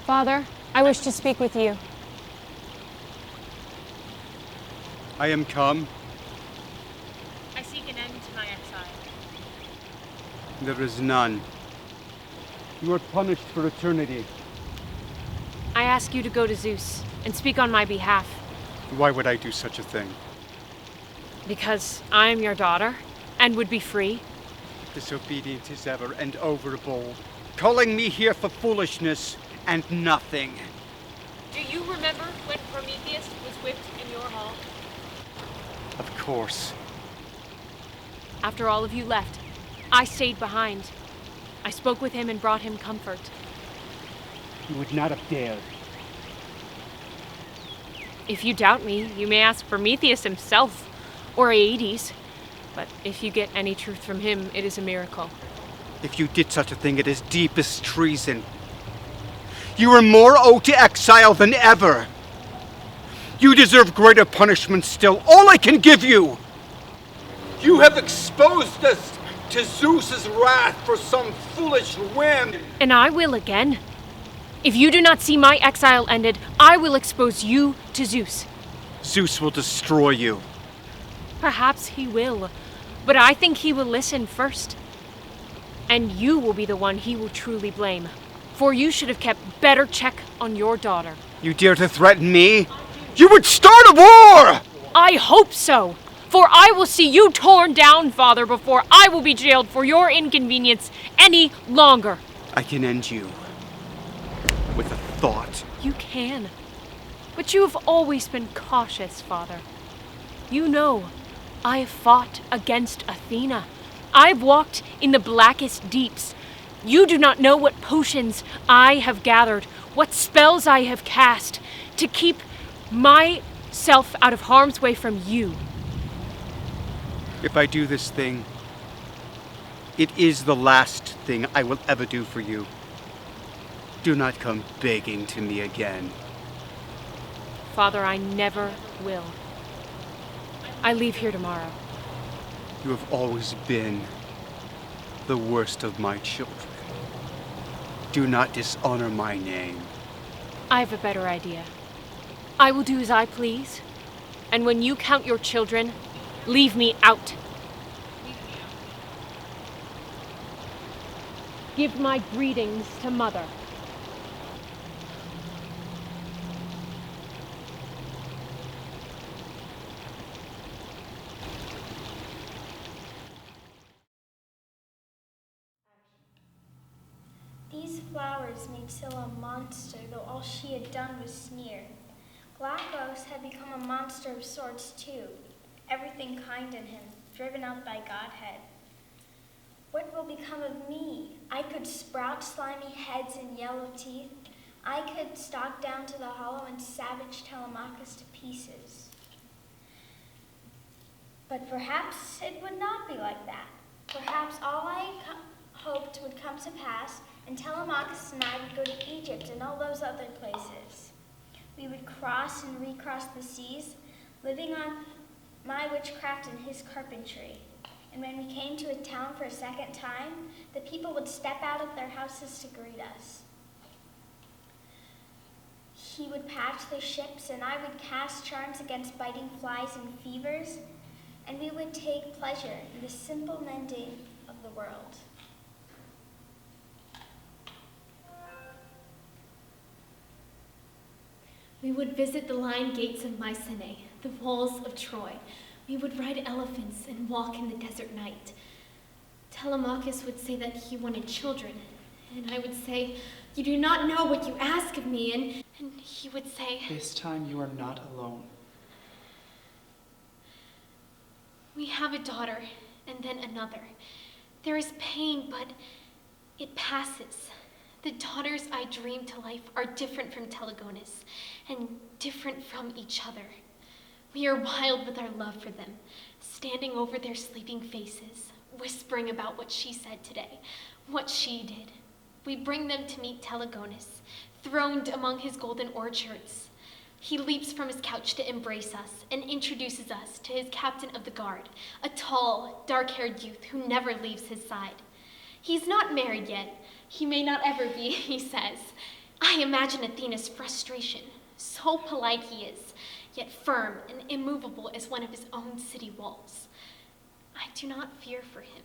Father, I wish to speak with you. I am come. I seek an end to my exile. There is none. You are punished for eternity. I ask you to go to Zeus and speak on my behalf. Why would I do such a thing? Because I am your daughter and would be free. Disobedient as ever and overbold, calling me here for foolishness and nothing. Do you remember when Prometheus was whipped in your hall? Of course. After all of you left, I stayed behind. I spoke with him and brought him comfort. You would not have dared. If you doubt me, you may ask Prometheus himself, or Aedes. But if you get any truth from him, it is a miracle. If you did such a thing, it is deepest treason. You are more owed to exile than ever. You deserve greater punishment still. All I can give you. You have exposed us to Zeus's wrath for some foolish whim. And I will again. If you do not see my exile ended, I will expose you to Zeus. Zeus will destroy you. Perhaps he will, but I think he will listen first. And you will be the one he will truly blame, for you should have kept better check on your daughter. You dare to threaten me? You would start a war! I hope so, for I will see you torn down, Father, before I will be jailed for your inconvenience any longer. I can end you with a thought. You can, but you have always been cautious, Father. You know, I have fought against Athena. I've walked in the blackest deeps. You do not know what potions I have gathered, what spells I have cast to keep myself out of harm's way from you. If I do this thing, it is the last thing I will ever do for you. Do not come begging to me again. Father, I never will. I leave here tomorrow. You have always been the worst of my children. Do not dishonor my name. I have a better idea. I will do as I please, and when you count your children, leave me out. Give my greetings to Mother. These flowers made Scylla a monster, though all she had done was sneer. Glaucus had become a monster of sorts too, everything kind in him, driven out by Godhead. What will become of me? I could sprout slimy heads and yellow teeth. I could stalk down to the hollow and savage Telemachus to pieces. But perhaps it would not be like that. Perhaps all I hoped would come to pass, and Telemachus and I would go to Egypt and all those other places. We would cross and recross the seas, living on my witchcraft and his carpentry. And when we came to a town for a second time, the people would step out of their houses to greet us. He would patch their ships, and I would cast charms against biting flies and fevers, and we would take pleasure in the simple mending of the world. We would visit the lion gates of Mycenae, the walls of Troy. We would ride elephants and walk in the desert night. Telemachus would say that he wanted children, and I would say, "You do not know what you ask of me," and he would say, "This time you are not alone." We have a daughter, and then another. There is pain, but it passes. The daughters I dream to life are different from Telegonus, and different from each other. We are wild with our love for them, standing over their sleeping faces, whispering about what she said today, what she did. We bring them to meet Telegonus, throned among his golden orchards. He leaps from his couch to embrace us and introduces us to his captain of the guard, a tall, dark-haired youth who never leaves his side. He's not married yet. He may not ever be, he says. I imagine Athena's frustration. So polite he is, yet firm and immovable as one of his own city walls. I do not fear for him.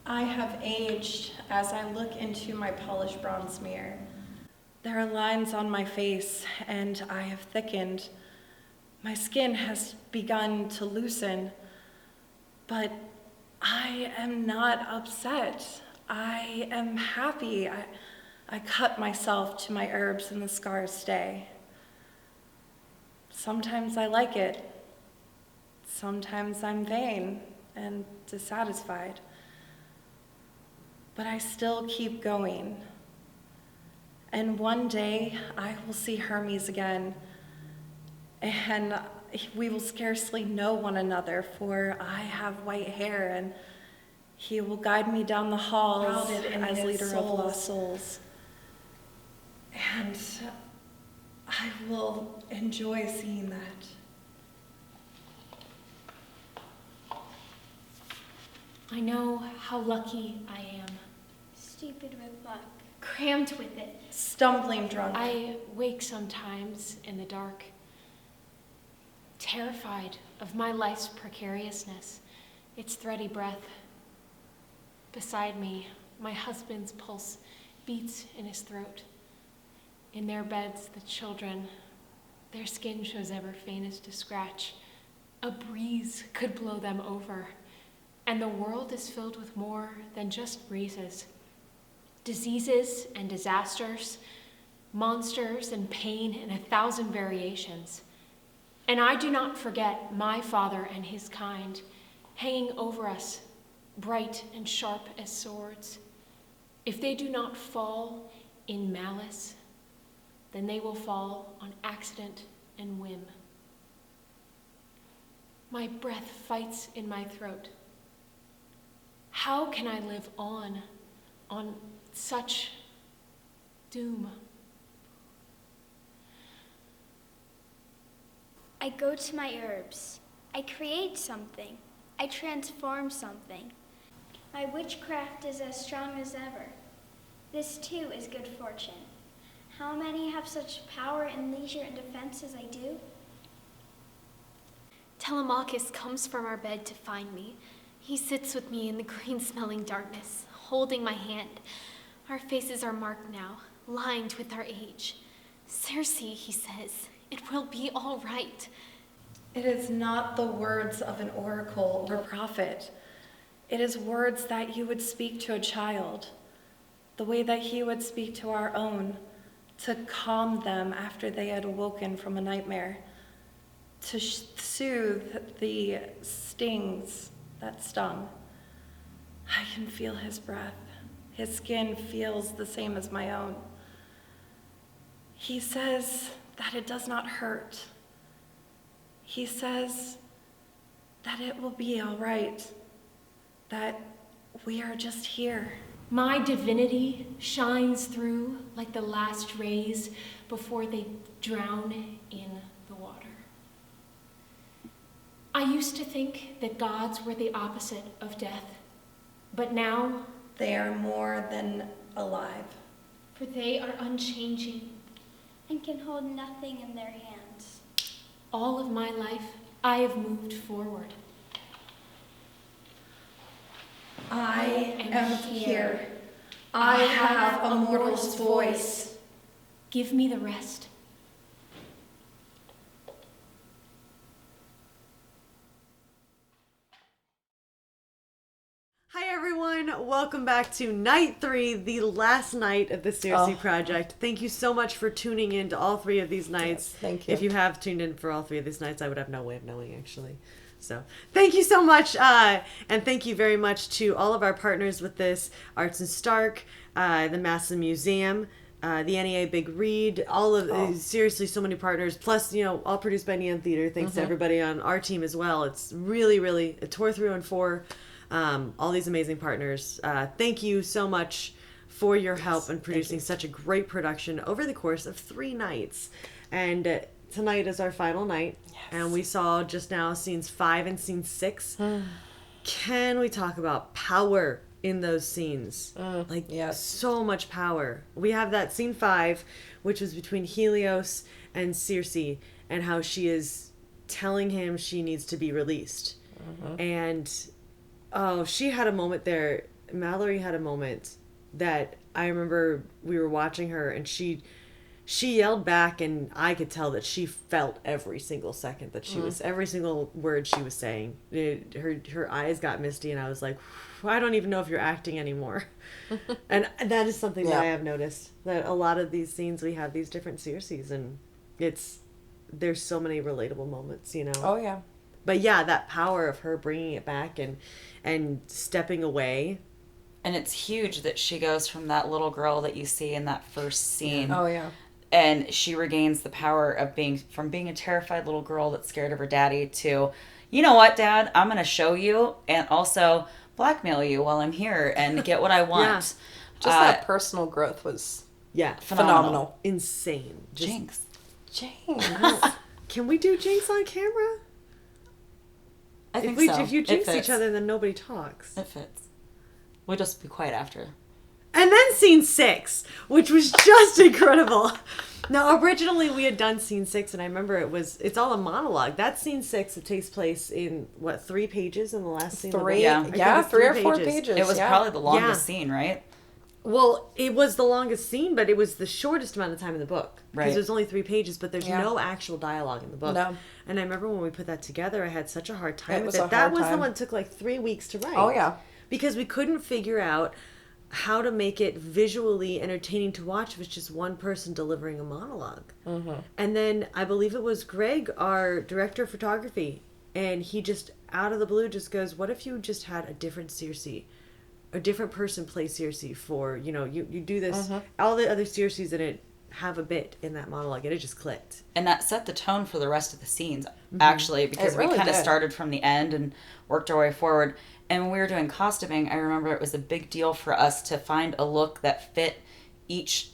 I have aged as I look into my polished bronze mirror. There are lines on my face, and I have thickened. My skin has begun to loosen, but I am not upset. I am happy. I cut myself to my herbs and the scars stay. Sometimes I like it. Sometimes I'm vain and dissatisfied. But I still keep going. And one day I will see Hermes again, and we will scarcely know one another, for I have white hair, and he will guide me down the halls as leader of lost souls. And I will enjoy seeing that. I know how lucky I am. Stupid with luck. Crammed with it. Stumbling drunk. I wake sometimes in the dark, terrified of my life's precariousness, its thready breath. Beside me, my husband's pulse beats in his throat. In their beds, the children, their skin shows ever faintest to scratch. A breeze could blow them over, and the world is filled with more than just breezes. Diseases and disasters, monsters and pain in 1,000 variations. And I do not forget my father and his kind, hanging over us, bright and sharp as swords. If they do not fall in malice, then they will fall on accident and whim. My breath fights in my throat. How can I live on such doom? I go to my herbs. I create something. I transform something. My witchcraft is as strong as ever. This too is good fortune. How many have such power and leisure and defense as I do? Telemachus comes from our bed to find me. He sits with me in the green-smelling darkness, holding my hand. Our faces are marked now, lined with our age. Circe, he says, it will be all right. It is not the words of an oracle or prophet. It is words that you would speak to a child, the way that he would speak to our own, to calm them after they had awoken from a nightmare, to soothe the stings that stung. I can feel his breath. His skin feels the same as my own. He says that it does not hurt. He says that it will be all right, that we are just here. My divinity shines through like the last rays before they drown in the water. I used to think that gods were the opposite of death, but now they are more than alive. For they are unchanging and can hold nothing in their hands. All of my life, I have moved forward. I am here. I have a mortal's voice. Give me the rest. Hi everyone, welcome back to night 3, the last night of the Circe Project. Thank you so much for tuning in to all 3 of these nights. Yes, thank you. If you have tuned in for all 3 of these nights, I would have no way of knowing actually. So thank you so much, and thank you very much to all of our partners with this, Arts and Stark, the Massillon Museum, the NEA Big Read, all of seriously so many partners, plus, you know, all produced by Neon Theater. Thanks to everybody on our team as well. It's really, really a tour through and for all these amazing partners. Thank you so much for your help in producing such a great production over the course of 3 nights. And tonight is our final night, and we saw just now scenes 5 and scene 6. Can we talk about power in those scenes. Like, yes. so much power. We have that scene 5, which was between Helios and Circe, and how she is telling him she needs to be released. And, she had a moment there. Mallory had a moment that I remember we were watching her, and she yelled back, and I could tell that she felt every single second that she was, every single word she was saying. Her eyes got misty, and I was like, I don't even know if you're acting anymore. And that is something that I have noticed, that a lot of these scenes, we have these different Circes, and there's so many relatable moments, you know? Oh, yeah. But yeah, that power of her bringing it back and stepping away. And it's huge that she goes from that little girl that you see in that first scene. Oh, yeah. And she regains the power of being a terrified little girl that's scared of her daddy to, you know what, Dad, I'm going to show you and also blackmail you while I'm here and get what I want. Just that personal growth was phenomenal. Insane. Jinx. Can we do Jinx on camera? I think so. If you jinx each other, then nobody talks. It fits. We'll just be quiet after. And then scene 6, which was just incredible. Now, originally we had done scene 6, and I remember it's all a monologue. That's scene 6. It takes place in, 3 pages in the last scene? 3 or 4 pages. It was probably the longest scene, right? Well, it was the longest scene, but it was the shortest amount of time in the book. Right. Because there's only 3 pages, but there's no actual dialogue in the book. No. And I remember when we put that together, I had such a hard time with was it. a That hard was the time. one that took like 3 weeks to write. Oh, yeah. Because we couldn't figure out how to make it visually entertaining to watch if it's just one person delivering a monologue. And then I believe it was Greg, our director of photography, and he just out of the blue just goes, what if you just had a different Circe? A different person play Circe for, you do this, all the other Circes in it have a bit in that monologue, and it just clicked. And that set the tone for the rest of the scenes, actually, because really we kind of did. started from the end and worked our way forward. And when we were doing costuming, I remember it was a big deal for us to find a look that fit each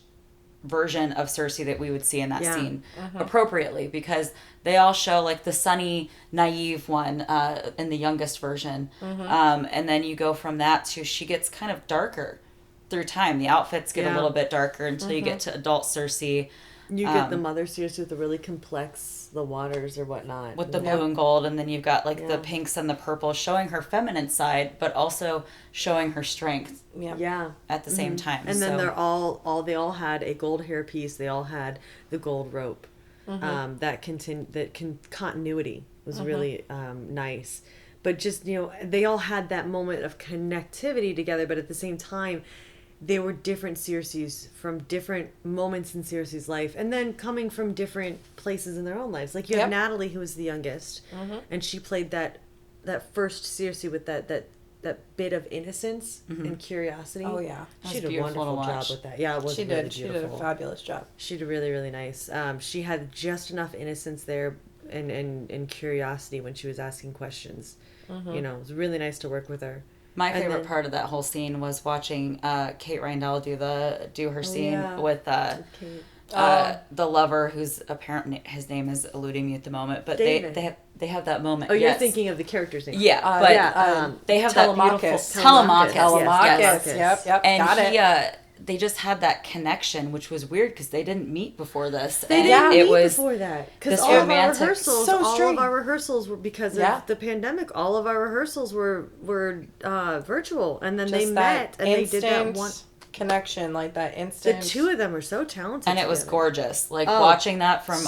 version of Circe that we would see in that scene appropriately, because they all show like the sunny, naive one in the youngest version. And then you go from that to she gets kind of darker through time. The outfits get a little bit darker until you get to adult Circe. You get the mother Circe with the really complex, the waters or whatnot. With the blue and gold, and then you've got like the pinks and the purples showing her feminine side, but also showing her strength at the same time. And then they're they all had a gold hairpiece, they all had the gold rope. Continuity was really nice. But just, they all had that moment of connectivity together, but at the same time, they were different Circes from different moments in Circe's life, and then coming from different places in their own lives. Like you have Natalie, who was the youngest, and she played that first Circe with that bit of innocence and curiosity. Oh yeah, she did a wonderful job with that. Yeah, it was she really did. beautiful. She did a fabulous job. She did really, really nice. She had just enough innocence there and curiosity when she was asking questions. It was really nice to work with her. My favorite part of that whole scene was watching Kate Reindel do her scene with the lover, whose apparent his name is eluding me at the moment, but they have that moment. Oh, you're thinking of the character's name. Yeah, but they have Telemachus. that beautiful Telemachus. Yes. Yep. And got it. They just had that connection, which was weird because they didn't meet before this. They didn't meet before that. Because all of our rehearsals were because of the pandemic. All of our rehearsals were virtual, and then they met and they did that one connection, like that instant. The two of them were so talented, and it was gorgeous. Like watching that from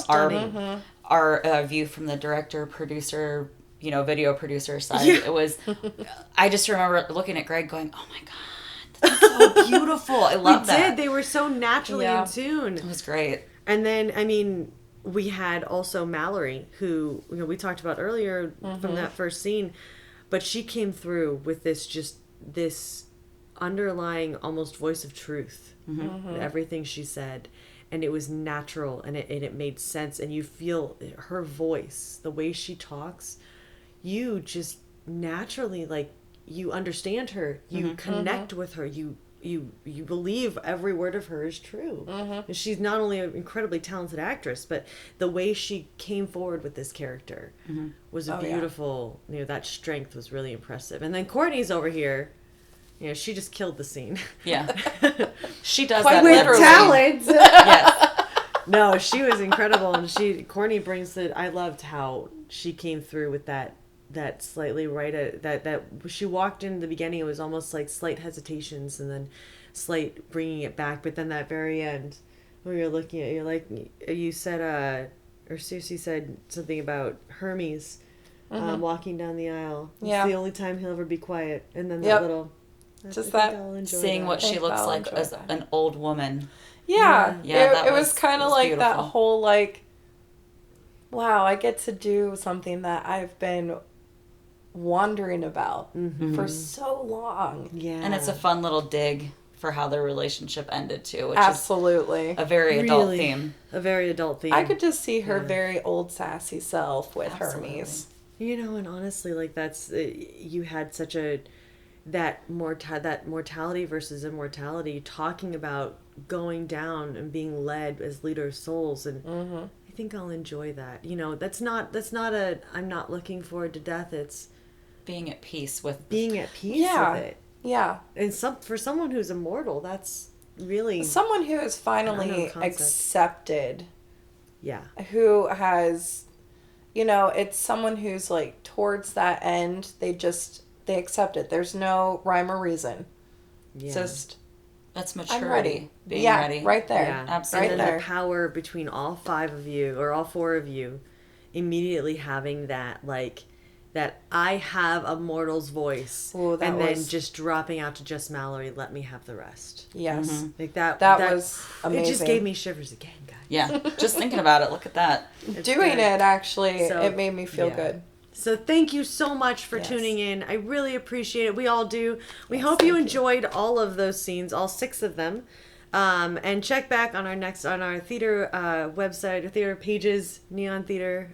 our view from the director, producer, video producer side. It was. I just remember looking at Greg, going, "Oh my god." That's so beautiful. I love that. They were so naturally in tune. It was great. And then, we had also Mallory, who, we talked about earlier from that first scene, but she came through with this underlying almost voice of truth. Everything she said. And it was natural and it made sense. And you feel her voice, the way she talks, you just naturally, you understand her, you connect with her, you believe every word of her is true. And she's not only an incredibly talented actress, but the way she came forward with this character was beautiful. That strength was really impressive. And then Courtney's over here she just killed the scene. Yeah. She does Quite that with literally. talent. Yes. No, she was incredible, and Courtney brings it. I loved how she came through with that slightly that she walked in the beginning. It was almost like slight hesitations, and then slight bringing it back. But then that very end, where you're looking at, you're like, you said, or Circe said something about Hermes walking down the aisle. It's the only time he'll ever be quiet, and then that little. Just that seeing what she looks like as an old woman. Yeah. Yeah, it was kind of like beautiful. that whole like, wow, I get to do something that I've been wondering about for so long. Yeah. And it's a fun little dig for how their relationship ended too, which Absolutely. is a very adult theme. A very adult theme. I could just see her very old sassy self with Absolutely. Hermes. And honestly, like that's you had such that mortality versus immortality, talking about going down and being led as leader of souls, and I think I'll enjoy that. That's not a I'm not looking forward to death. It's being at peace with with it. Yeah. And for someone who's immortal, that's really someone who has finally accepted. Yeah. Who has, it's someone who's like towards that end. They accept it. There's no rhyme or reason. Yeah. Just that's maturity. I'm ready. Being ready. Right there. Yeah. Absolutely. And then the power between all 5 of you, or all 4 of you, immediately having that, like, that I have a mortal's voice. Ooh, and then just dropping out to just Mallory, let me have the rest. Yes. Like that was amazing. It just gave me shivers again, guys. Yeah. Just thinking about it. Look at that. Doing it, actually, it made me feel good. So thank you so much for tuning in. I really appreciate it. We all do. We hope you enjoyed all of those scenes, all 6 of them. And check back on our theater website, theater pages, Neon Theater,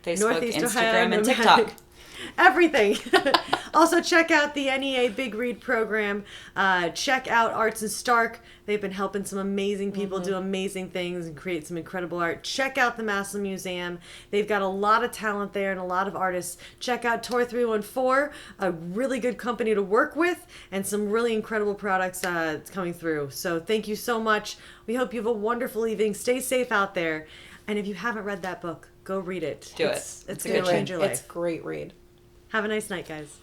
Facebook, Northeast Instagram, Ohio, and TikTok. Everything. Also, check out the NEA Big Read program. Check out Arts and Stark. They've been helping some amazing people do amazing things and create some incredible art. Check out the Massillon Museum. They've got a lot of talent there and a lot of artists. Check out Tour 314, a really good company to work with, and some really incredible products coming through. So thank you so much. We hope you have a wonderful evening. Stay safe out there. And if you haven't read that book, go read it. Do It's it. going to change your life. It's a great read. Have a nice night, guys.